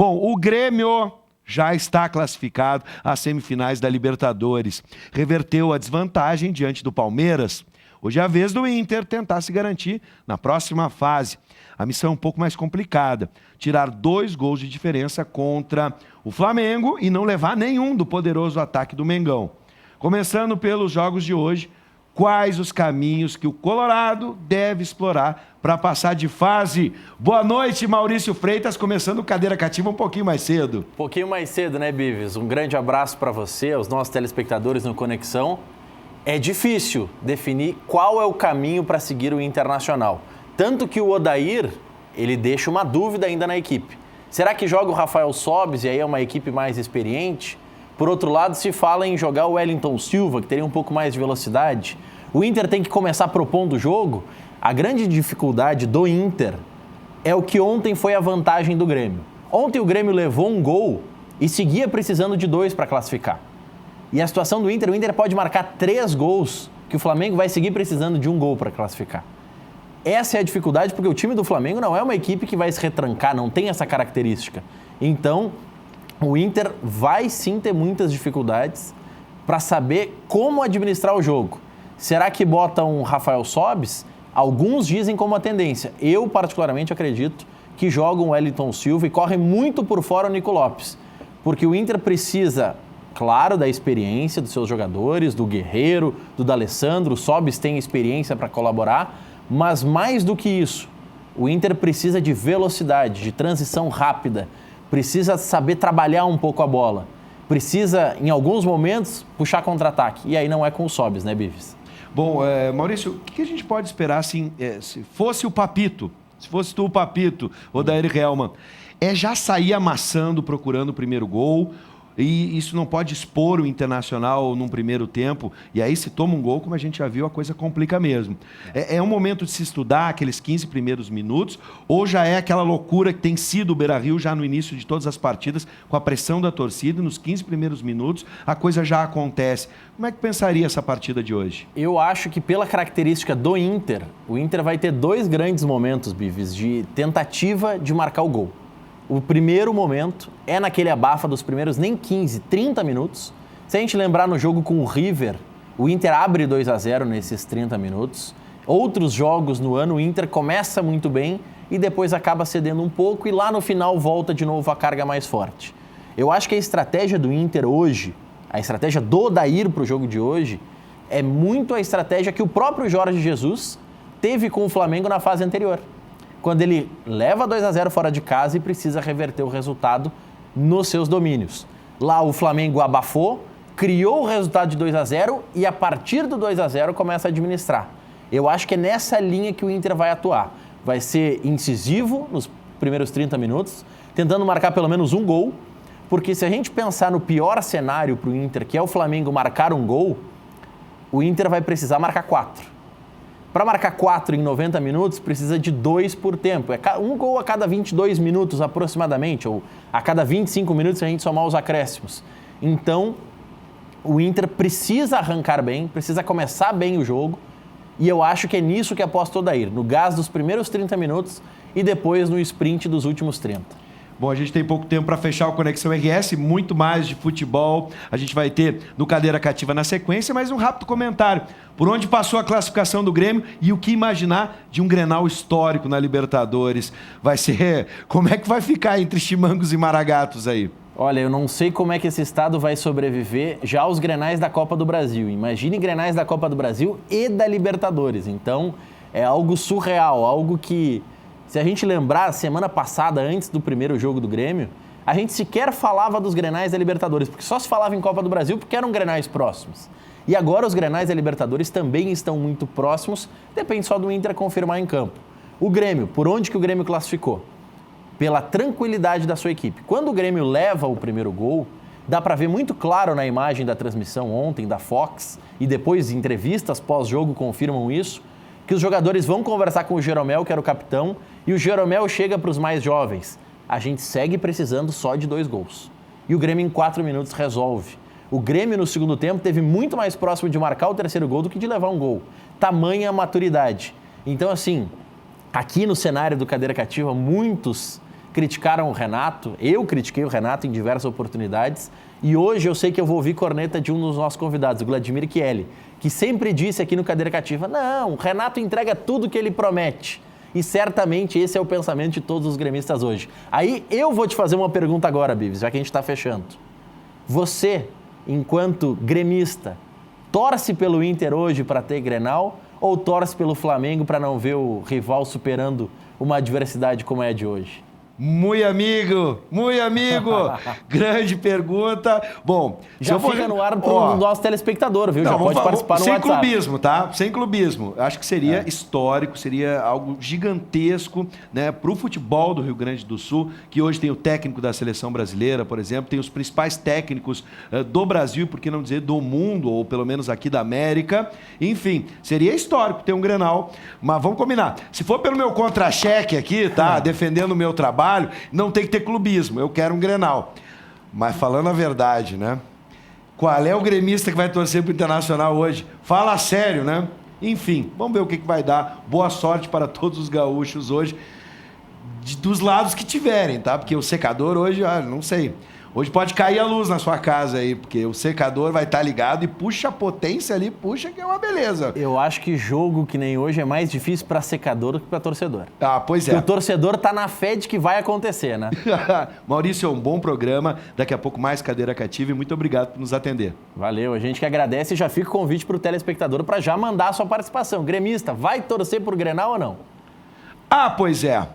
Bom, o Grêmio já está classificado às semifinais da Libertadores. Reverteu a desvantagem diante do Palmeiras. Hoje é a vez do Inter tentar se garantir na próxima fase. A missão é um pouco mais complicada. Tirar 2 gols de diferença contra o Flamengo e não levar nenhum do poderoso ataque do Mengão. Começando pelos jogos de hoje, quais os caminhos que o Colorado deve explorar para passar de fase? Boa noite, Maurício Freitas, começando o Cadeira Cativa um pouquinho mais cedo. Um pouquinho mais cedo, né, Bives? Um grande abraço para você, aos nossos telespectadores no Conexão. É difícil definir qual é o caminho para seguir o Internacional. Tanto que o Odair, ele deixa uma dúvida ainda na equipe. Será que joga o Rafael Sobis e aí é uma equipe mais experiente? Por outro lado, se fala em jogar o Wellington Silva, que teria um pouco mais de velocidade. O Inter tem que começar propondo o jogo. A grande dificuldade do Inter é o que ontem foi a vantagem do Grêmio. Ontem o Grêmio levou um gol e seguia precisando de 2 para classificar. E a situação do Inter, o Inter pode marcar 3 gols, que o Flamengo vai seguir precisando de 1 gol para classificar. Essa é a dificuldade, porque o time do Flamengo não é uma equipe que vai se retrancar, não tem essa característica. Então, o Inter vai sim ter muitas dificuldades para saber como administrar o jogo. Será que bota um Rafael Sobis? Alguns dizem como a tendência. Eu, particularmente, acredito que joga um Wellington Silva e corre muito por fora o Nico Lopes. Porque o Inter precisa, claro, da experiência dos seus jogadores, do Guerreiro, do D'Alessandro. O Sobis tem experiência para colaborar, mas mais do que isso, o Inter precisa de velocidade, de transição rápida. Precisa saber trabalhar um pouco a bola. Precisa, em alguns momentos, puxar contra-ataque. E aí não é com o Sobis, né, Bives? Bom, Maurício, o que a gente pode esperar assim, se fosse o Papito, se fosse tu o Papito, Odair Hellmann, já sair amassando, procurando o primeiro gol, e isso não pode expor o Internacional num primeiro tempo, e aí se toma um gol, como a gente já viu, a coisa complica mesmo. É um momento de se estudar aqueles 15 primeiros minutos, ou já é aquela loucura que tem sido o Beira-Rio já no início de todas as partidas, com a pressão da torcida, e nos 15 primeiros minutos a coisa já acontece. Como é que pensaria essa partida de hoje? Eu acho que pela característica do Inter, o Inter vai ter 2 grandes momentos, Bives, de tentativa de marcar o gol. O primeiro momento é naquele abafa dos primeiros nem 15, 30 minutos. Se a gente lembrar no jogo com o River, o Inter abre 2-0 nesses 30 minutos. Outros jogos no ano, o Inter começa muito bem e depois acaba cedendo um pouco e lá no final volta de novo a carga mais forte. Eu acho que a estratégia do Inter hoje, a estratégia do Odair para o jogo de hoje, é muito a estratégia que o próprio Jorge Jesus teve com o Flamengo na fase anterior. Quando ele leva 2-0 fora de casa e precisa reverter o resultado nos seus domínios. Lá o Flamengo abafou, criou o resultado de 2-0 e a partir do 2-0 começa a administrar. Eu acho que é nessa linha que o Inter vai atuar. Vai ser incisivo nos primeiros 30 minutos, tentando marcar pelo menos um gol, porque se a gente pensar no pior cenário para o Inter, que é o Flamengo marcar um gol, o Inter vai precisar marcar 4. Para marcar 4 em 90 minutos, precisa de 2 por tempo. É um gol a cada 22 minutos aproximadamente, ou a cada 25 minutos se a gente somar os acréscimos. Então, o Inter precisa arrancar bem, precisa começar bem o jogo, e eu acho que é nisso que aposta o Odair, no gás dos primeiros 30 minutos e depois no sprint dos últimos 30. Bom, a gente tem pouco tempo para fechar o Conexão RS, muito mais de futebol a gente vai ter no Cadeira Cativa na sequência, mas um rápido comentário. Por onde passou a classificação do Grêmio e o que imaginar de um Grenal histórico na Libertadores? Vai ser... Como é que vai ficar entre Chimangos e Maragatos aí? Olha, eu não sei como é que esse estado vai sobreviver já aos Grenais da Copa do Brasil. Imagine Grenais da Copa do Brasil e da Libertadores. Então, é algo surreal, algo que... Se a gente lembrar, semana passada, antes do primeiro jogo do Grêmio, a gente sequer falava dos Grenais da Libertadores, porque só se falava em Copa do Brasil porque eram Grenais próximos. E agora os Grenais da Libertadores também estão muito próximos, depende só do Inter confirmar em campo. O Grêmio, por onde que o Grêmio classificou? Pela tranquilidade da sua equipe. Quando o Grêmio leva o primeiro gol, dá para ver muito claro na imagem da transmissão ontem da Fox, e depois entrevistas pós-jogo confirmam isso, que os jogadores vão conversar com o Jeromel, que era o capitão, e o Jeromel chega para os mais jovens. A gente segue precisando só de 2 gols. E o Grêmio em 4 minutos resolve. O Grêmio no segundo tempo teve muito mais próximo de marcar o terceiro gol do que de levar um gol. Tamanha a maturidade. Então, assim, aqui no cenário do Cadeira Cativa, muitos criticaram o Renato, eu critiquei o Renato em diversas oportunidades, e hoje eu sei que eu vou ouvir corneta de um dos nossos convidados, o Vladimir Chieli, que sempre disse aqui no Cadeira Cativa, não, o Renato entrega tudo que ele promete. E certamente esse é o pensamento de todos os gremistas hoje. Aí eu vou te fazer uma pergunta agora, Bives, já que a gente está fechando. Você, enquanto gremista, torce pelo Inter hoje para ter Grenal ou torce pelo Flamengo para não ver o rival superando uma adversidade como é a de hoje? Muito amigo, muito amigo. Grande pergunta. Bom, já fica no ar para o nosso telespectador, viu? Já pode participar no WhatsApp. Sem clubismo, tá? Sem clubismo. Acho que seria histórico, seria algo gigantesco, né, para o futebol do Rio Grande do Sul, que hoje tem o técnico da seleção brasileira, por exemplo, tem os principais técnicos do Brasil, por que não dizer do mundo, ou pelo menos aqui da América. Enfim, seria histórico ter um Grenal, mas vamos combinar. Se for pelo meu contra-cheque aqui, tá? Defendendo o meu trabalho, não tem que ter clubismo, eu quero um Grenal. Mas falando a verdade, né? Qual é o gremista que vai torcer pro Internacional hoje? Fala sério, né? Enfim, vamos ver o que vai dar. Boa sorte para todos os gaúchos hoje, dos lados que tiverem, tá? Porque o secador hoje, não sei. Hoje pode cair a luz na sua casa aí, porque o secador vai estar ligado e puxa a potência ali, puxa que é uma beleza. Eu acho que jogo que nem hoje é mais difícil para secador do que para torcedor. Ah, pois é. Porque o torcedor tá na fé de que vai acontecer, né? Maurício, é um bom programa. Daqui a pouco mais Cadeira Cativa e muito obrigado por nos atender. Valeu, a gente que agradece e já fica o convite para o telespectador para já mandar a sua participação. Gremista, vai torcer por Grenal ou não? Ah, pois é.